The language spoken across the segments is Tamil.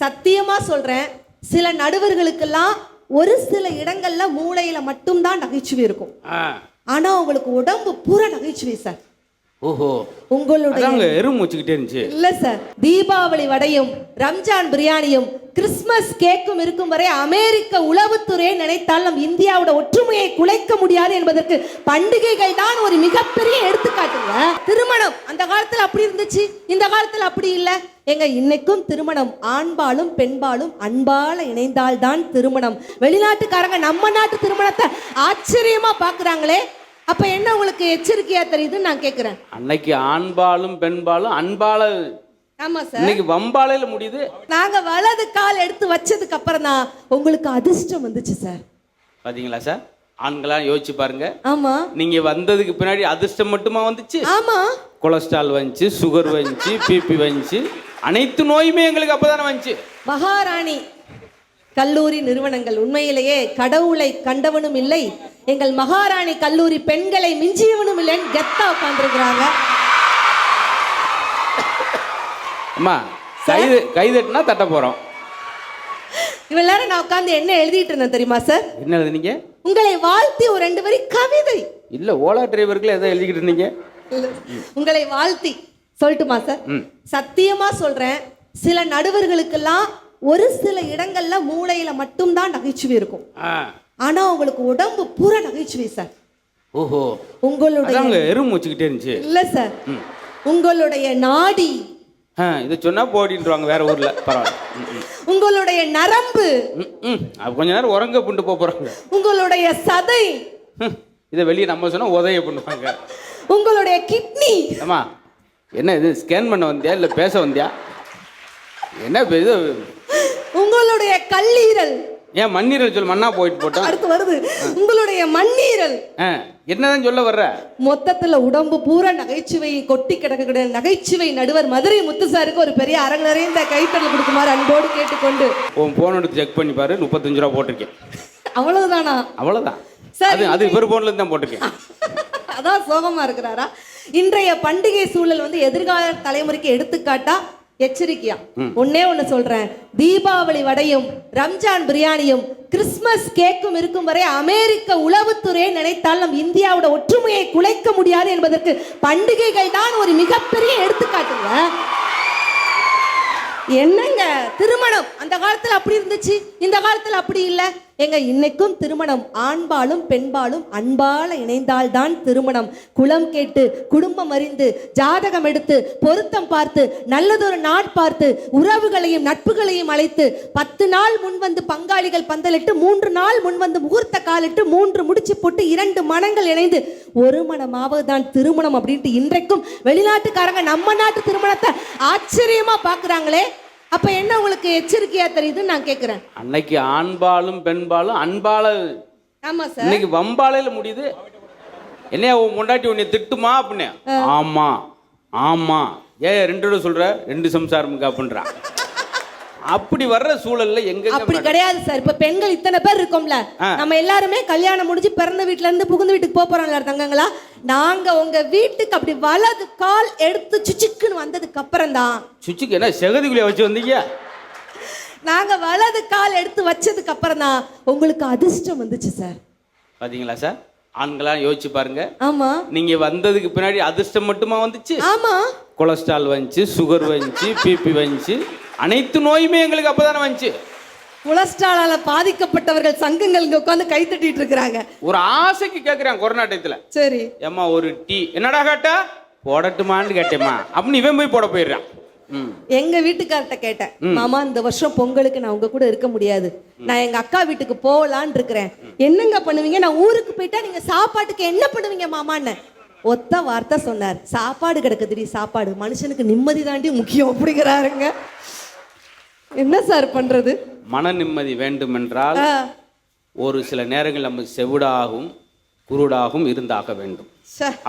சத்தியமா சொல்றேன், சில நடுவர்களுக்கெல்லாம் ஒரு சில இடங்கள்ல மூளையில மட்டும்தான் நகைச்சுவை இருக்கும். ஆனா உங்களுக்கு உடம்பு பூரா நகைச்சுவை சார். ஓஹோ, உங்களுடைய எருமூச்சுக்கிட்டே இருந்துச்சு. இல்ல சார், தீபாவளி வடையும் ரம்ஜான் பிரியாணியும் கிறிஸ்துமஸ் கேக்கும் இருக்கும் வரை அமெரிக்க உளவுத்துறையை நினைத்தால் நம் இந்தியாவோட ஒற்றுமையை குலைக்க முடியாது என்பதற்கு பண்டிகைகள் தான் ஒரு மிகப்பெரிய எடுத்துக்காட்டுங்க. திருமணம் அந்த காலத்துல அப்படி இருந்துச்சு, இந்த காலத்துல அப்படி இல்ல. எங்க இன்னைக்கும் திருமணம் ஆண்பாலும் பெண்பாலும் அன்பால இணைந்தால்தான் திருமணம். வெளிநாட்டுக்காரங்க நம்ம நாட்டு திருமணத்தை ஆச்சரியமா பாக்குறாங்களே, அப்ப என்ன உங்களுக்கு எச்சரிக்கையா தெரியுதுன்னு நான் கேக்குறேன். அன்னைக்கு ஆண்பாலும் பெண்பாலும் அன்பால, ஆமா சார், இன்னைக்கு வம்பாலையில முடியுது. நாங்க வலது கால் எடுத்து வச்சதுக்கு அப்புறம் தான் உங்களுக்கு அதிர்ஷ்டம் வந்துச்சு சார். பாத்தீங்களா சார், ஆண்களா யோசிச்சு பாருங்க. ஆமா, நீங்க வந்ததுக்கு பின்னாடி அதிர்ஷ்டம் மட்டுமா வந்துச்சு? ஆமா, கொலஸ்ட்ரால் வந்துச்சு, சுகர் வந்துச்சு, பிபி வந்துச்சு, அனைத்து நோயுமே எங்களுக்கு அப்பதானே வந்துச்சு. மகாராணி கல்லூரி நிறுவனங்கள் உண்மையிலேயே கடவுளை கண்டவனும் இல்லை, எங்கள் மகாராணி கல்லூரி பெண்களை மிஞ்சியவனும் இல்லைன்னு கெத்தா உட்காந்துருக்கிறாங்க. அம்மா கைதட்டினா தட்ட போறோம். இவ்வளவு நேரம் நான் உட்காந்து என்ன எழுதிட்டு இருந்தேன் தெரியுமா சார்? என்ன எழுதுனீங்க? உங்களை வாழ்த்தி ஒரு 2 வரி கவிதை. இல்ல, ஓலா டிரைவர்கள் எதை எழுதிக்கிட்டு இருந்தீங்க? உங்களை வாழ்த்தி சொல்லட்டுமா சார்? சத்தியமா சொல்றேன், சில நடுவர்களுக்கெல்லாம் ஒரு சில இடங்கள்ல மூளையில மட்டும்தான் நகைச்சுவை இருக்கும். ஆனா உங்களுக்கு உடம்பு பூரா நகைச்சுவை சார். ஓஹோ, உங்களுடைய எருமூச்சுக்கிட்டே இருந்துச்சு. இல்ல சார், உங்களுடைய நாடி, இதை சொன்னா போடின்றாங்க வேற ஊர்ல. பரவாயில்ல. உங்களுடைய நரம்பு, கொஞ்ச நேரம் உறங்க புண்டு போறாங்க. உங்களுடைய சதை, இதை வெளியே நம்ம சொன்னா உதய பண்ணுவாங்க. உங்களுடைய கிட்னி. அம்மா என்ன இது, ஸ்கேன் பண்ண வந்தியா இல்ல பேச வந்தியா? என்ன இது? உங்களுடைய கல்லீரல். ஏன் மண்ணீரல் சொல்ல, மண்ணா போயிட்டு போட்டோம். அடுத்து வருது உங்களுடைய மண்ணீரல். என்னதான் சொல்ல வர்ற? மொத்தத்துல உடம்பு பூரா நகைச்சுவை கொட்டி கிடக்கக்கூடிய நகைச்சுவை நடுவர் மதுரை முத்துசாருக்கு ஒரு பெரிய அரங்கு நிறைந்த கைத்தட்டல் கொடுக்குமாறு அன்போடு கேட்டுக்கொண்டு. உன் போன் எடுத்து செக் பண்ணி பாரு, 35 ரூபா போட்டிருக்கேன். அவ்வளவுதானா? அவ்வளவுதான். அது இவர் போன்ல இருந்து தான் போட்டிருக்கேன். அதான் சோகமா இருக்கிறாரா? இன்றைய பண்டிகை சூழல் வந்து எதிர்கால தலைமுறைக்கு எடுத்துக்காட்டா எச்சரிக்கையா ஒன்னே ஒண்ணு சொல்றேன், தீபாவளி வடையும் ரம்ஜான் பிரியாணியும் கிறிஸ்துமஸ் கேக்கும் இருக்கும் வரை அமெரிக்க உளவுத்துறையை நினைத்தால் நம் இந்தியாவோட ஒற்றுமையை குலைக்க முடியாது என்பதற்கு பண்டிகைகள் தான் ஒரு மிகப்பெரிய எடுத்துக்காட்டுங்க. என்னங்க திருமணம் அந்த காலத்துல அப்படி இருந்துச்சு, இந்த காலத்துல அப்படி இல்ல. எங்க இன்னைக்கும் திருமணம் ஆண்பாலும் பெண்பாலும் அன்பால இணைந்தால்தான் திருமணம். குலம் கேட்டு குடும்பம் அறிந்து ஜாதகம் எடுத்து பொருத்தம் பார்த்து நல்லதொரு நாள் பார்த்து உறவுகளையும் நட்புகளையும் அழைத்து 10 நாள் முன் வந்து பங்காளிகள் பந்தலிட்டு 3 நாள் முன் வந்து முகூர்த்த காலிட்டு 3 முடிச்சு போட்டு 2 மனங்கள் இணைந்து ஒரு மனமாவது தான் திருமணம் அப்படின்ட்டு இன்றைக்கும் வெளிநாட்டுக்காரங்க நம்ம நாட்டு திருமணத்தை ஆச்சரியமா பாக்குறாங்களே, அப்ப என்ன உங்களுக்கு எச்சரிக்கையா தெரியுதுன்னு நான் கேக்குறேன். அன்னைக்கு ஆண்பாலும் பெண்பாலும் அன்பால, ஆமா சார், இன்னைக்கு வம்பாலையில முடியுது. என்னையா உன் முண்டாட்டி உன்னை திட்டுமா அப்படின்னு? ஆமா ஆமா, ஏன் 2 சொல்ற 2 சம்சாரமுக்கு அப்படின்றான். அப்படி வர்ற சூழல்ல எங்க அப்படி கிடையாது சார். இப்ப பெண்கள் இத்தனை பேர் இருக்கோம்ல, நம்ம எல்லாருமே கல்யாணம் முடிஞ்சு பிறந்த வீட்டுல இருந்து புகுந்த வீட்டுக்கு போறோம்ல தங்கங்களா, நாங்க உங்க வீட்டுக்கு அப்படி வலது கால் எடுத்து சுச்சுக்குன்னு வந்ததுக்கு அப்புறம் தான். சுச்சுக்கு என்ன செகதிக்குள்ளே வச்சு வந்தீங்க? நாங்க வலது கால் எடுத்து வச்சதுக்கு அப்புறம் தான் உங்களுக்கு அதிர்ஷ்டம் வந்துச்சு சார். பாத்தீங்களா சார், ஆண்களா யோசிச்சு பாருங்க. ஆமா, நீங்க வந்ததுக்கு பின்னாடி அதிர்ஷ்டம் மட்டுமா வந்துச்சு? ஆமா, கொலஸ்ட்ரால் வந்துச்சு, சுகர் வந்துச்சு, பிபி வந்துச்சு, அனைத்து நோயுமே எங்களுக்கு அப்பதானே வந்துச்சு. கொலஸ்ட்ராலால பாதிக்கப்பட்டவர்கள் சங்கங்கள் இங்க உட்கார்ந்து கை தட்டிட்டு இருக்காங்க. ஒரு ஆசைக்கு கேக்குறாங்க கொரோனா டயத்துல. சரி ஏம்மா ஒரு டீ என்னடா கேட்டா? போடட்டுமான்னு கேட்டேம்மா அப்படின்னு இவன் போய் போட போயிடுறான். எங்க வீட்டுக்கார்ட்ட கேட்டேன், மாமா இந்த வருஷம் பொங்கலுக்கு நான் உங்க கூட இருக்க முடியாது, நான் எங்க அக்கா வீட்டுக்கு போகலான்னு இருக்கிறேன், என்னங்க பண்ணுவீங்க? நான் ஊருக்கு போயிட்டா நீங்க சாப்பாட்டுக்கு என்ன பண்ணுவீங்க மாமான்னு ஒத்த வார்த்தை சொன்னார், சாப்பாடு கிடக்குதுடி சாப்பாடு, மனுஷனுக்கு நிம்மதி தாண்டி முக்கியம் அப்படிங்கிறாருங்க. என்ன சார் பண்றது? மன நிம்மதி வேண்டும் என்றால் ஒரு சில நேரங்கள் நம்ம செவிடாகவும் குருடாகவும் இருந்தாக வேண்டும்.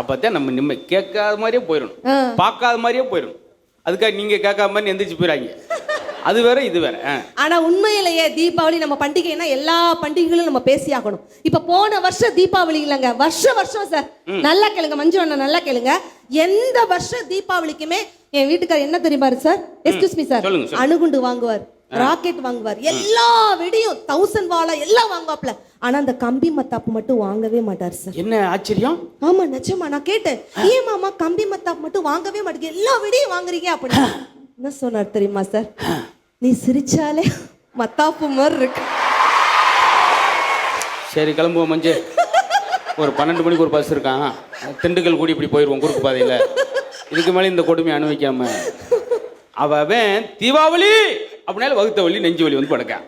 அப்பதான் நம்ம நிம்மதி. கேட்காத மாதிரியே போயிடணும், பார்க்காத மாதிரியே போயிடணும். அதுக்காக நீங்க கேட்காத மாதிரி எந்திரிச்சு போயிடாங்க. அது வேற இது வேற. ஆனா உண்மையிலேயே தீபாவளி நம்ம பண்டிகைனா எல்லா பண்டிகைகளும் நம்ம பேசி ஆகணும். இப்ப போன வருஷம் தீபாவளி இல்லைங்க, வருஷம் சார், நல்லா கேளுங்க மஞ்சு அண்ணா, நல்லா கேளுங்க. எந்த வருஷம் தீபாவளிக்குமே என் வீட்டுக்காரர் என்ன தெரியுமாரு சார், எக்ஸ்கியூஸ் மீ சார், அணுகுண்டு வாங்குவார். ராக்கெட் வாங்குவார், எல்லா வெடியும் 1000 வாலா எல்லாம் வாங்குவாப்ல. ஆனா அந்த கம்பி மத்தாப்பு மட்டும் வாங்கவே மாட்டார் சார். என்ன ஆச்சரியம்? ஆமா நிஜமா, நான் கேட்டேன், ஏன் மாமா கம்பி மத்தாப்பு மட்டும் வாங்கவே மாட்டேங்க, எல்லா வெடியும் வாங்குறீங்க அப்படின்னு. என்ன சொன்னார் தெரியுமா சார்? நீ சிரிச்சாலே மத்தாப்பு மாதிரி இருக்கு. சரி கிளம்புவோம் மஞ்சு. ஒரு 12 மணிக்கு ஒரு பஸ் இருக்கான், திண்டுக்கல் கூடி இப்படி போயிடுவோம் குறுக்கு பாதையில். இதுக்கு மேலே இந்த கொடுமையை அனுபவிக்காம அவன் தீபாவளி அப்படின்னால வகுத்த வலி நெஞ்சு வலி வந்து படுக்கான்.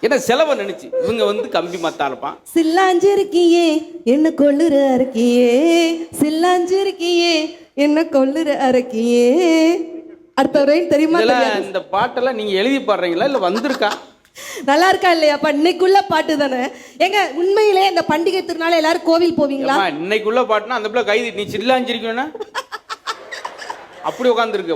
ஏன்னா செலவை நினைச்சு இவங்க கம்பி மத்தா இருப்பான். சில்லாஞ்சு இருக்கியே என்ன கொள்ளுற அரக்கியே, சில்லாஞ்சு இருக்கியே என்ன கொள்ளுற அரக்கியே. அடுத்த வரையும் தெரியுமா? இந்த பாட்டெல்லாம் நீங்க எழுதி பாடுறீங்களா இல்ல வந்திருக்கா? நல்லா இருக்கா இல்லையாப்பா? இன்னைக்குள்ள பாட்டு தானே எங்க. உண்மையிலே இந்த பண்டிகை திருநாள் எல்லாரும் கோவில் போவீங்களா? இன்னைக்குள்ள பாட்டுனா அந்த பிள்ளை கைது, நீ சில்லாஞ்சிருக்கா அப்படி உட்காந்துருக்கு.